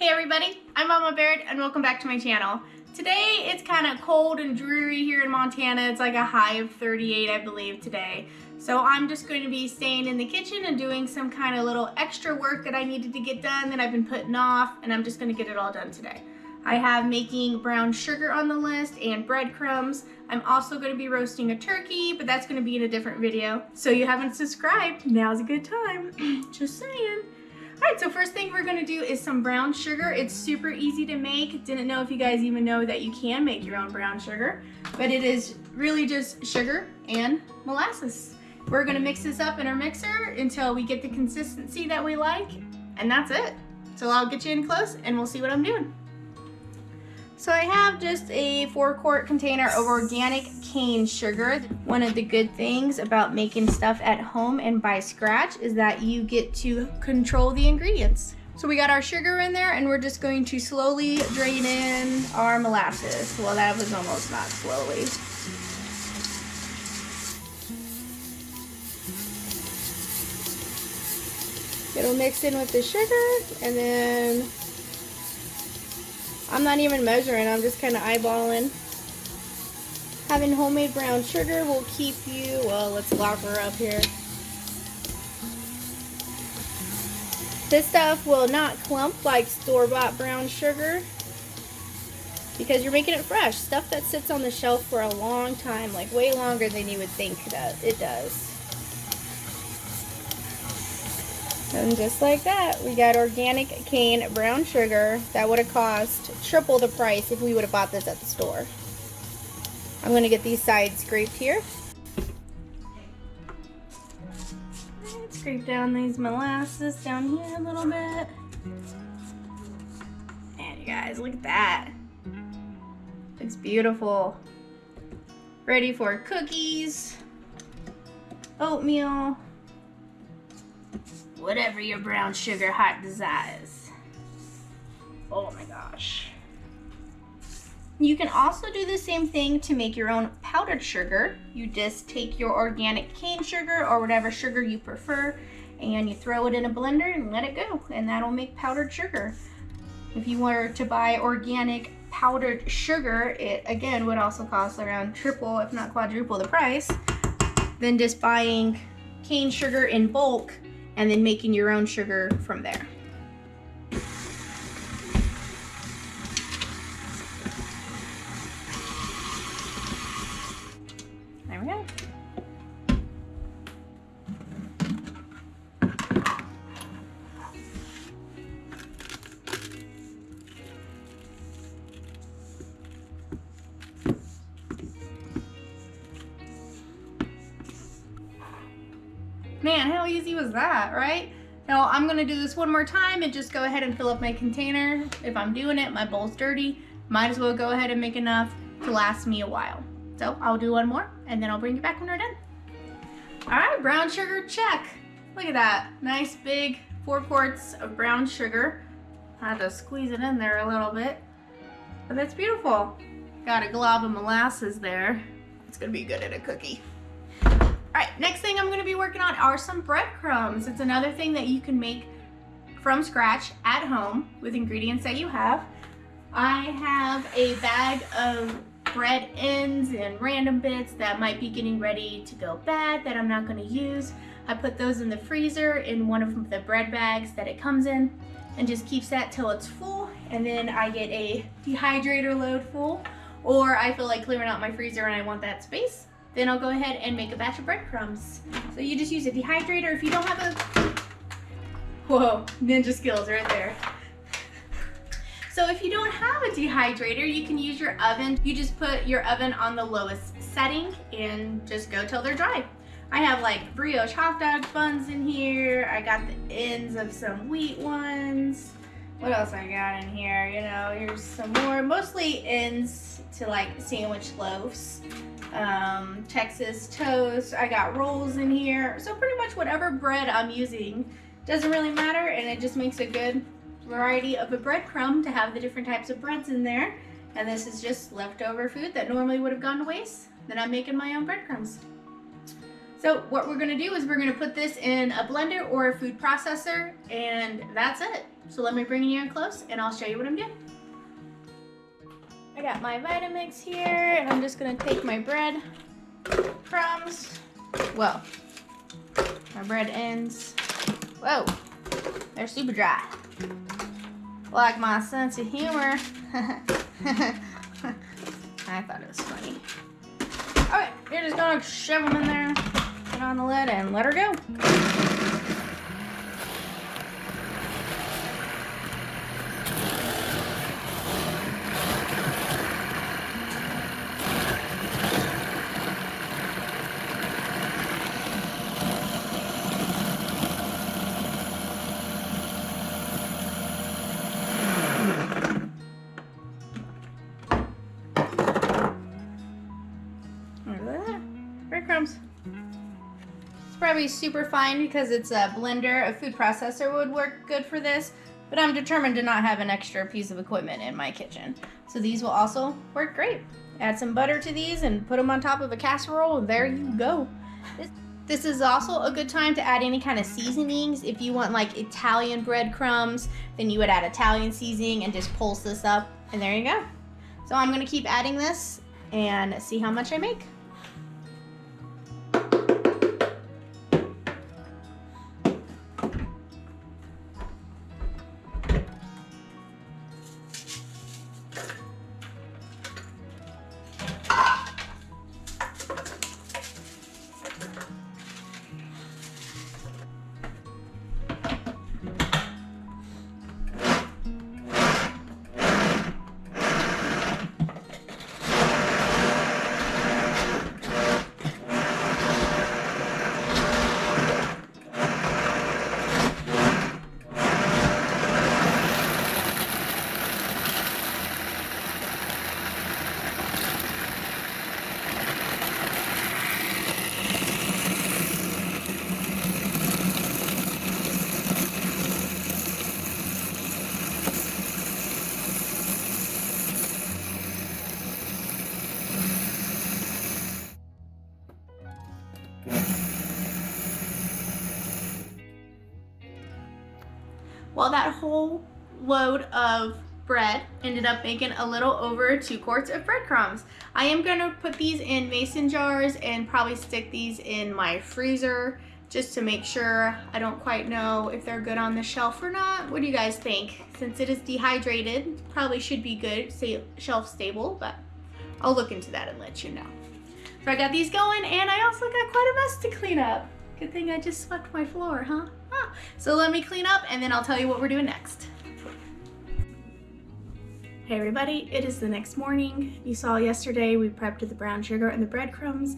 Hey everybody, I'm Mama Baird and welcome back to my channel. Today it's kind of cold and dreary here in Montana. It's like a high of 38 I believe today. So I'm just going to be staying in the kitchen and doing some kind of little extra work that I needed to get done that I've been putting off, and I'm just going to get it all done today. I have making brown sugar on the list and breadcrumbs. I'm also going to be roasting a turkey, but that's going to be in a different video. So you haven't subscribed, now's a good time. Just saying. Alright, so first thing we're going to do is some brown sugar. It's super easy to make. Didn't know if you guys even know that you can make your own brown sugar, but it is really just sugar and molasses. We're going to mix this up in our mixer until we get the consistency that we like, and that's it. So I'll get you in close and we'll see what I'm doing. So I have just a 4-quart container of organic cane sugar. One of the good things about making stuff at home and by scratch is that you get to control the ingredients. So we got our sugar in there and we're just going to slowly drain in our molasses. Well, that was almost not slowly. It'll mix in with the sugar, and then I'm not even measuring, I'm just kind of eyeballing. Having homemade brown sugar will keep you, well, let's lock her up here. This stuff will not clump like store-bought brown sugar because you're making it fresh. Stuff that sits on the shelf for a long time, like way longer than you would think that it does. And just like that, we got organic cane brown sugar that would have cost triple the price if we would have bought this at the store. I'm going to get these sides scraped here. Right, scrape down these molasses down here a little bit. And you guys, look at that. Looks beautiful. Ready for cookies, oatmeal, whatever your brown sugar heart desires. Oh my gosh. You can also do the same thing to make your own powdered sugar. You just take your organic cane sugar or whatever sugar you prefer and you throw it in a blender and let it go, and that'll make powdered sugar. If you were to buy organic powdered sugar, it again would also cost around triple if not quadruple the price than just buying cane sugar in bulk and then making your own sugar from there. There we go. Man, how easy was that, right? Now I'm gonna do this one more time and just go ahead and fill up my container. If I'm doing it, my bowl's dirty, might as well go ahead and make enough to last me a while. So I'll do one more and then I'll bring you back when we're done. All right, brown sugar, check. Look at that, nice big 4 quarts of brown sugar. I had to squeeze it in there a little bit, but that's beautiful. Got a glob of molasses there. It's gonna be good at a cookie. Alright, next thing I'm going to be working on are some breadcrumbs. It's another thing that you can make from scratch at home with ingredients that you have. I have a bag of bread ends and random bits that might be getting ready to go bad that I'm not going to use. I put those in the freezer in one of the bread bags that it comes in and just keeps that till it's full, and then I get a dehydrator load full, or I feel like clearing out my freezer and I want that space. Then I'll go ahead and make a batch of breadcrumbs. So you just use a dehydrator. If you don't have a, whoa, ninja skills right there. So if you don't have a dehydrator, you can use your oven. You just put your oven on the lowest setting and just go till they're dry. I have like brioche hot dog buns in here. I got the ends of some wheat ones. What else I got in here? You know, here's some more, mostly ends to like sandwich loaves. Texas toast. I got rolls in here. So pretty much whatever bread I'm using doesn't really matter, and it just makes a good variety of a breadcrumb to have the different types of breads in there. And this is just leftover food that normally would have gone to waste. Then I'm making my own breadcrumbs. So what we're gonna do is we're gonna put this in a blender or a food processor, and that's it. So let me bring you in close and I'll show you what I'm doing. I got my Vitamix here and I'm just gonna take my bread crumbs. Whoa, my bread ends. Whoa, they're super dry. Like my sense of humor. I thought it was funny. Okay, you're just gonna shove them in there, put on the lid and let her go. Breadcrumbs. It's probably super fine because it's a blender. A food processor would work good for this, but I'm determined to not have an extra piece of equipment in my kitchen. So these will also work great. Add some butter to these and put them on top of a casserole and there you go. This is also a good time to add any kind of seasonings. If you want like Italian breadcrumbs, then you would add Italian seasoning and just pulse this up and there you go. So I'm gonna keep adding this and see how much I make. Well, that whole load of bread ended up making a little over 2 quarts of breadcrumbs. I am gonna put these in mason jars and probably stick these in my freezer just to make sure. I don't quite know if they're good on the shelf or not. What do you guys think? Since it is dehydrated, probably should be good, shelf stable, but I'll look into that and let you know. So I got these going and I also got quite a mess to clean up. Good thing I just swept my floor, huh? So let me clean up and then I'll tell you what we're doing next. Hey everybody, it is the next morning. You saw yesterday we prepped the brown sugar and the breadcrumbs.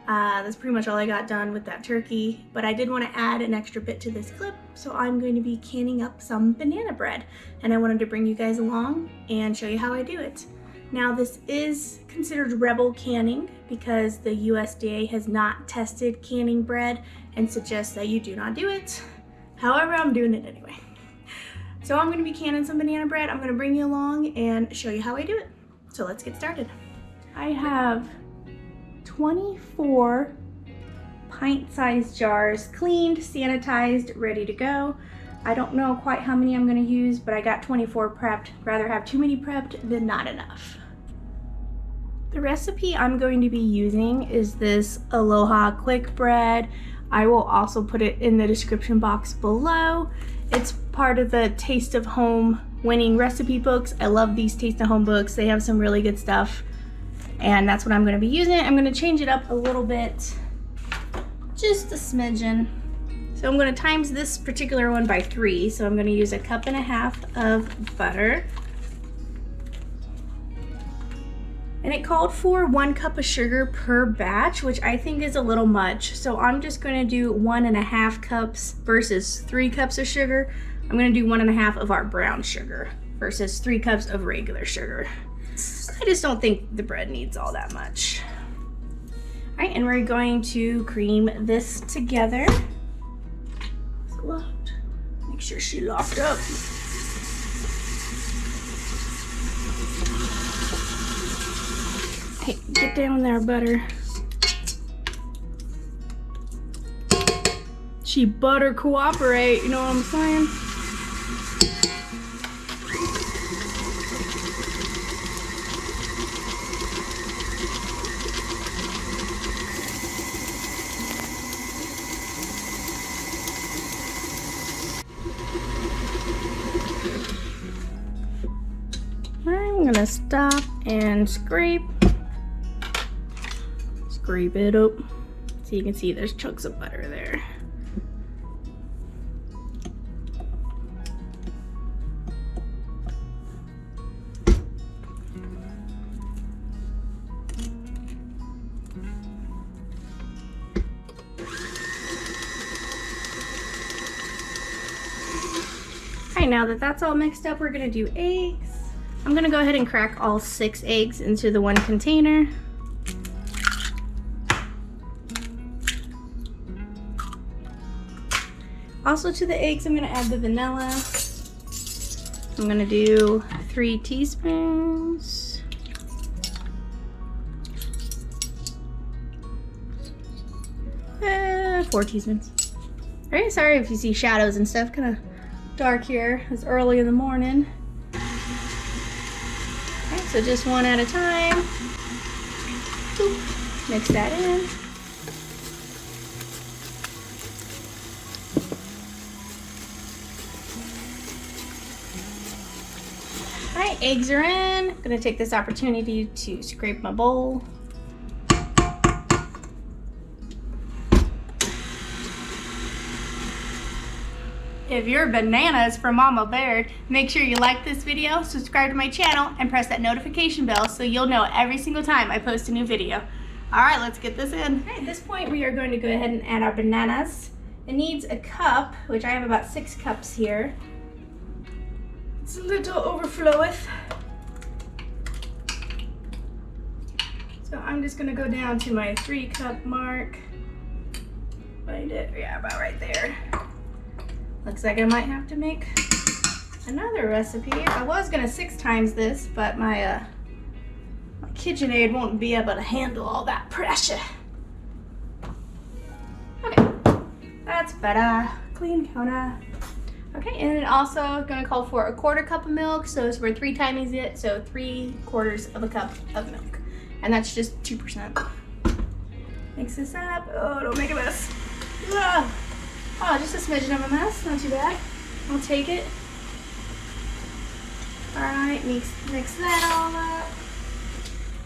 That's pretty much all I got done with that turkey, but I did want to add an extra bit to this clip, so I'm going to be canning up some banana bread, and I wanted to bring you guys along and show you how I do it. Now this is considered rebel canning because the USDA has not tested canning bread and suggests that you do not do it. However, I'm doing it anyway. So I'm going to be canning some banana bread. I'm going to bring you along and show you how I do it. So let's get started. I have 24 pint-sized jars, cleaned, sanitized, ready to go. I don't know quite how many I'm going to use, but I got 24 prepped. Rather have too many prepped than not enough. The recipe I'm going to be using is this Aloha quick bread. I will also put it in the description box below. It's part of the Taste of Home winning recipe books. I love these Taste of Home books. They have some really good stuff, and that's what I'm going to be using. I'm going to change it up a little bit, just a smidgen. So I'm going to times this particular one by 3. So I'm going to use 1.5 cups of butter. And it called for 1 cup of sugar per batch, which I think is a little much. So I'm just going to do 1.5 cups versus 3 cups of sugar. I'm going to do 1.5 of our brown sugar versus 3 cups of regular sugar. I just don't think the bread needs all that much. All right, and we're going to cream this together. It's locked. Make sure she's locked up. Hey, get down there, butter. She butter cooperate, you know what I'm saying? I'm gonna stop and scrape it up so you can see there's chunks of butter there. Alright, now that that's all mixed up, we're gonna do eggs. I'm gonna go ahead and crack all 6 eggs into the one container. Also to the eggs, I'm gonna add the vanilla. I'm gonna do 3 teaspoons. Four teaspoons. Very sorry if you see shadows and stuff, kind of dark here. It's early in the morning. Okay, so just one at a time. Boop. Mix that in. Alright, eggs are in. I'm gonna take this opportunity to scrape my bowl. If you're bananas for Mama Bear, make sure you like this video, subscribe to my channel, and press that notification bell so you'll know every single time I post a new video. Alright, let's get this in. Okay, at this point we are going to go ahead and add our bananas. It needs a cup, which I have about 6 cups here. It's a little overfloweth. So I'm just going to go down to my 3-cup mark. Find it, yeah, about right there. Looks like I might have to make another recipe. I was gonna 6 times this, but my Kitchenaid won't be able to handle all that pressure. Okay, that's better. Clean counter. Okay, and then also gonna call for a 1/4 cup of milk, so we're 3 timing it, so 3/4 of a cup of milk. And that's just 2%. Mix this up. Oh, don't make a mess. Ugh. Oh, just a smidgen of a mess, not too bad. I'll take it. Alright, mix that all up.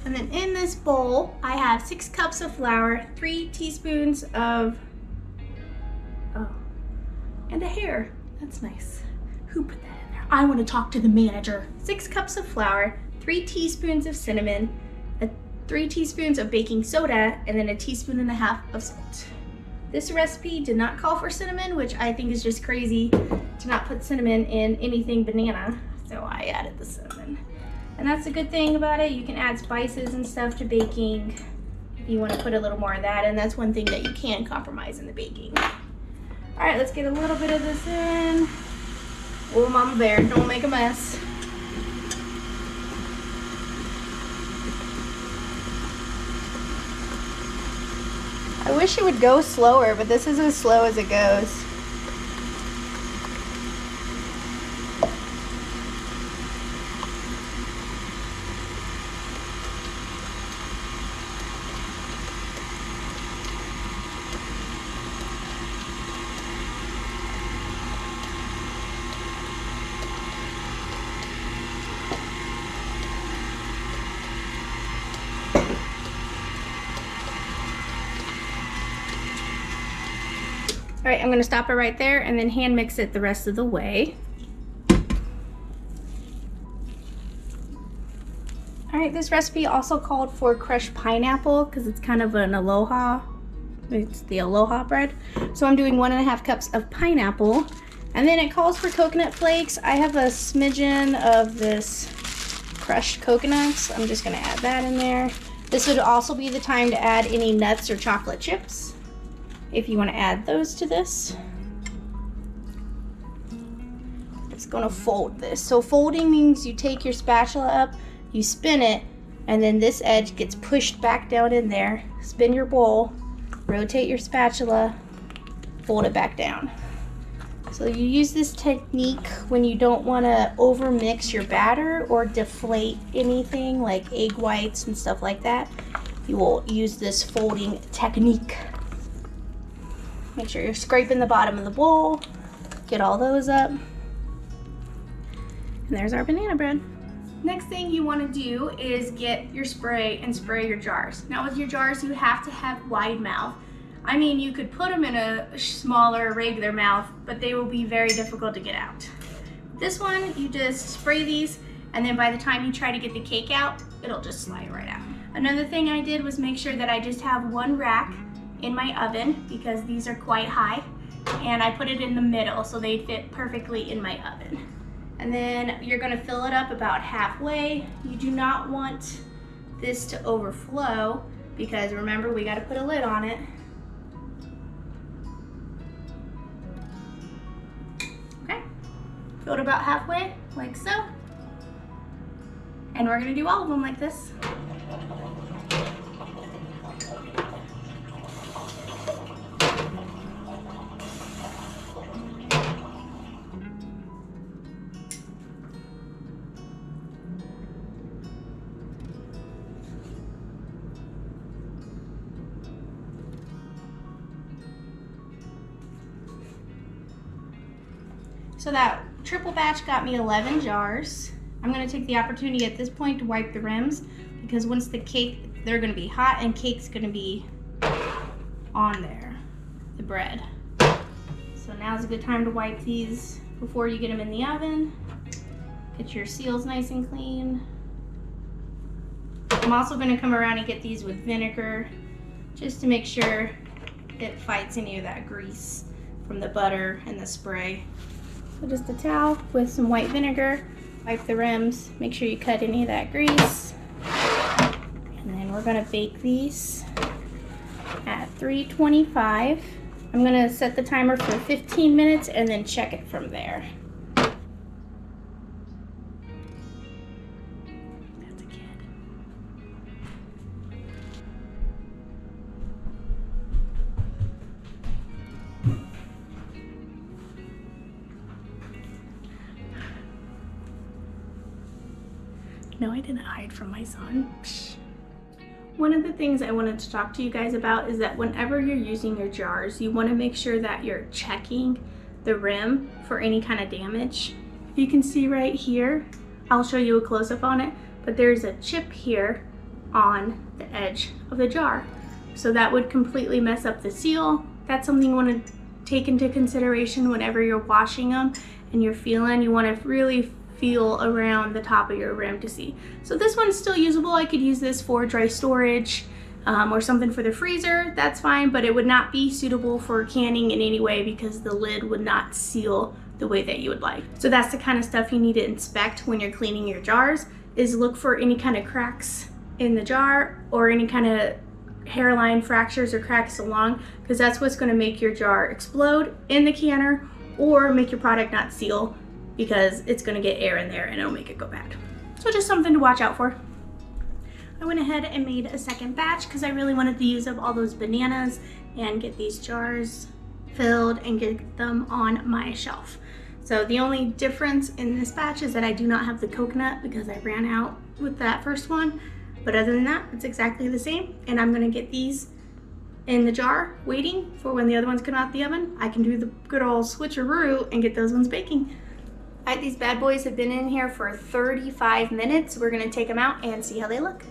And then in this bowl, I have 6 cups of flour, 3 teaspoons of, and a hair. That's nice. Who put that in there? I want to talk to the manager. 6 cups of flour, 3 teaspoons of cinnamon, 3 teaspoons of baking soda, and then 1.5 teaspoons of salt. This recipe did not call for cinnamon, which I think is just crazy to not put cinnamon in anything banana. So I added the cinnamon. And that's the good thing about it. You can add spices and stuff to baking if you want to put a little more of that. And that's one thing that you can compromise in the baking. All right, let's get a little bit of this in. Oh, Mama Bear, don't make a mess. I wish it would go slower, but this is as slow as it goes. All right, I'm gonna stop it right there and then hand mix it the rest of the way. All right, this recipe also called for crushed pineapple because it's kind of an Aloha. It's the Aloha bread. So I'm doing 1.5 cups of pineapple. And then it calls for coconut flakes. I have a smidgen of this crushed coconuts. I'm just gonna add that in there. This would also be the time to add any nuts or chocolate chips, if you want to add those to this. Just gonna fold this. So folding means you take your spatula up, you spin it, and then this edge gets pushed back down in there. Spin your bowl, rotate your spatula, fold it back down. So you use this technique when you don't want to over mix your batter or deflate anything like egg whites and stuff like that. You will use this folding technique. Make sure you're scraping the bottom of the bowl. Get all those up. And there's our banana bread. Next thing you want to do is get your spray and spray your jars. Now with your jars, you have to have wide mouth. I mean, you could put them in a smaller, regular mouth, but they will be very difficult to get out. This one, you just spray these, and then by the time you try to get the cake out, it'll just slide right out. Another thing I did was make sure that I just have one rack in my oven, because these are quite high, and I put it in the middle so they fit perfectly in my oven. And then you're gonna fill it up about halfway. You do not want this to overflow, because remember, we gotta put a lid on it. Okay, fill it about halfway, like so. And we're gonna do all of them like this. So that triple batch got me 11 jars. I'm gonna take the opportunity at this point to wipe the rims, because once the cake, they're gonna be hot and cake's gonna be on there, the bread. So now's a good time to wipe these before you get them in the oven. Get your seals nice and clean. I'm also gonna come around and get these with vinegar, just to make sure it fights any of that grease from the butter and the spray. So just a towel with some white vinegar, wipe the rims, make sure you cut any of that grease. And then we're gonna bake these at 325. I'm gonna set the timer for 15 minutes and then check it from there. That's a kid. No, I didn't hide from my son. Psh. One of the things I wanted to talk to you guys about is that whenever you're using your jars, you want to make sure that you're checking the rim for any kind of damage. You can see right here, I'll show you a close-up on it, but there's a chip here on the edge of the jar. So that would completely mess up the seal. That's something you want to take into consideration whenever you're washing them and you're feeling. You want to really feel around the top of your rim to see. So this one's still usable. I could use this for dry storage or something for the freezer. That's fine, but it would not be suitable for canning in any way because the lid would not seal the way that you would like. So that's the kind of stuff you need to inspect when you're cleaning your jars, is look for any kind of cracks in the jar or any kind of hairline fractures or cracks along, because that's what's going to make your jar explode in the canner or make your product not seal, because it's gonna get air in there and it'll make it go bad. So just something to watch out for. I went ahead and made a second batch because I really wanted to use up all those bananas and get these jars filled and get them on my shelf. So the only difference in this batch is that I do not have the coconut because I ran out with that first one. But other than that, it's exactly the same. And I'm gonna get these in the jar waiting for when the other ones come out the oven. I can do the good old switcheroo and get those ones baking. All right, these bad boys have been in here for 35 minutes. We're gonna take them out and see how they look.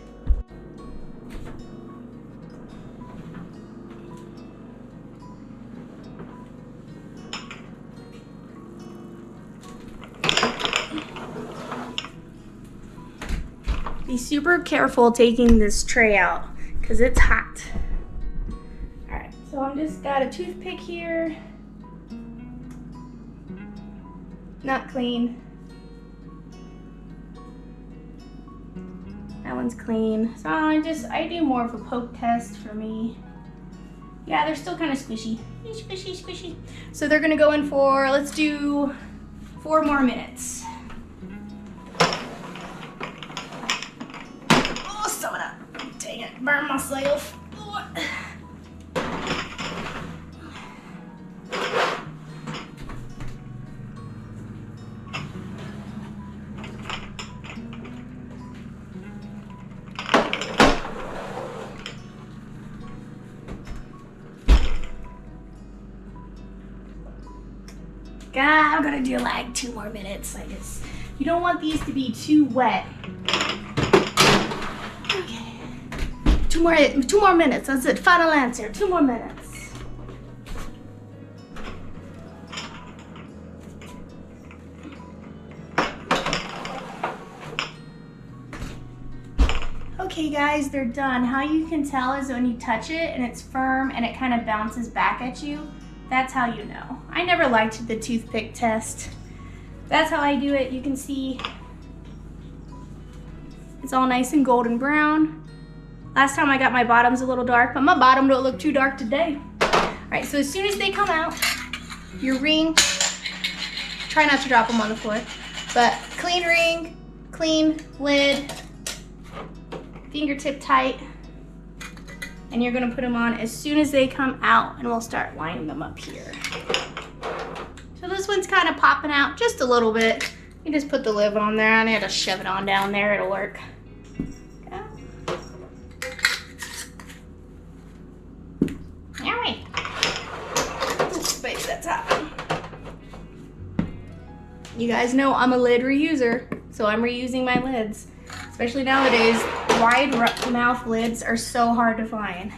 Be super careful taking this tray out because it's hot. All right, so I'm just got a toothpick here. Not clean. That one's clean. So I do more of a poke test for me. Yeah, they're still kind of squishy. Squishy, squishy. So they're gonna go in for, let's do 4 more minutes. Oh, some of that. Dang it, burn myself. I'm gonna do like 2 more minutes. I just You don't want these to be too wet. Okay. Two more minutes. That's it. Final answer. 2 more minutes. Okay guys, they're done. How you can tell is when you touch it and it's firm and it kind of bounces back at you. That's how you know. I never liked the toothpick test. That's how I do it. You can see it's all nice and golden brown. Last time I got my bottoms a little dark, but my bottom don't look too dark today. All right, so as soon as they come out, your ring, try not to drop them on the floor, but clean ring, clean lid, fingertip tight, and you're gonna put them on as soon as they come out, and we'll start lining them up here. So this one's kind of popping out just a little bit. You just put the lid on there, and I had to shove it on down there, it'll work. Okay. All right. Space that top. You guys know I'm a lid reuser, so I'm reusing my lids. Especially nowadays, wide mouth lids are so hard to find.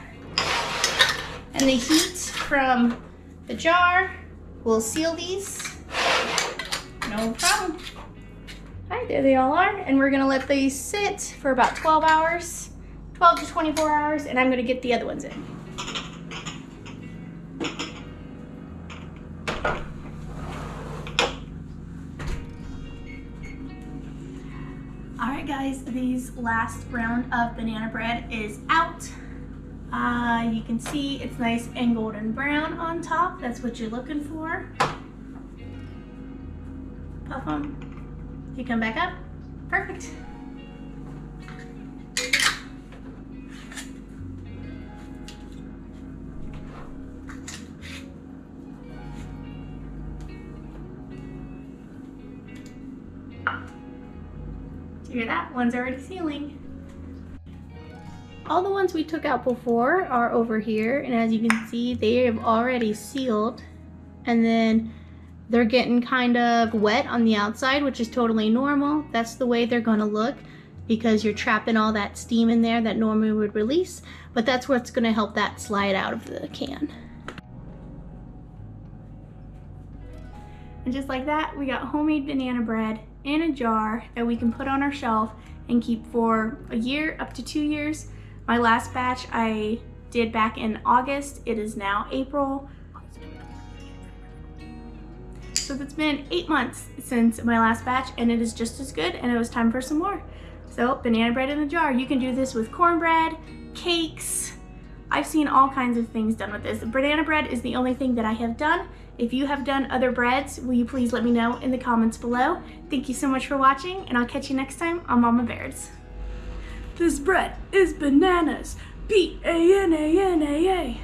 And the heat from the jar will seal these. No problem. All right, there they all are. And we're gonna let these sit for about 12 hours, 12 to 24 hours, and I'm gonna get the other ones in. Alright guys, these last round of banana bread is out. You can see it's nice and golden brown on top. That's what you're looking for. Puff them. You come back up. Perfect. You hear that? One's already sealing. All the ones we took out before are over here, and as you can see, they have already sealed, and then they're getting kind of wet on the outside, which is totally normal. That's the way they're gonna look because you're trapping all that steam in there that normally would release, but that's what's gonna help that slide out of the can. And just like that, we got homemade banana bread in a jar that we can put on our shelf and keep for a year, up to 2 years. My last batch I did back in August. It is now April. So it's been 8 months since my last batch, and it is just as good, and it was time for some more. So banana bread in a jar. You can do this with cornbread, cakes. I've seen all kinds of things done with this. The banana bread is the only thing that I have done. If you have done other breads, will you please let me know in the comments below. Thank you so much for watching, and I'll catch you next time on Mama Bears. This bread is bananas. B-A-N-A-N-A-A.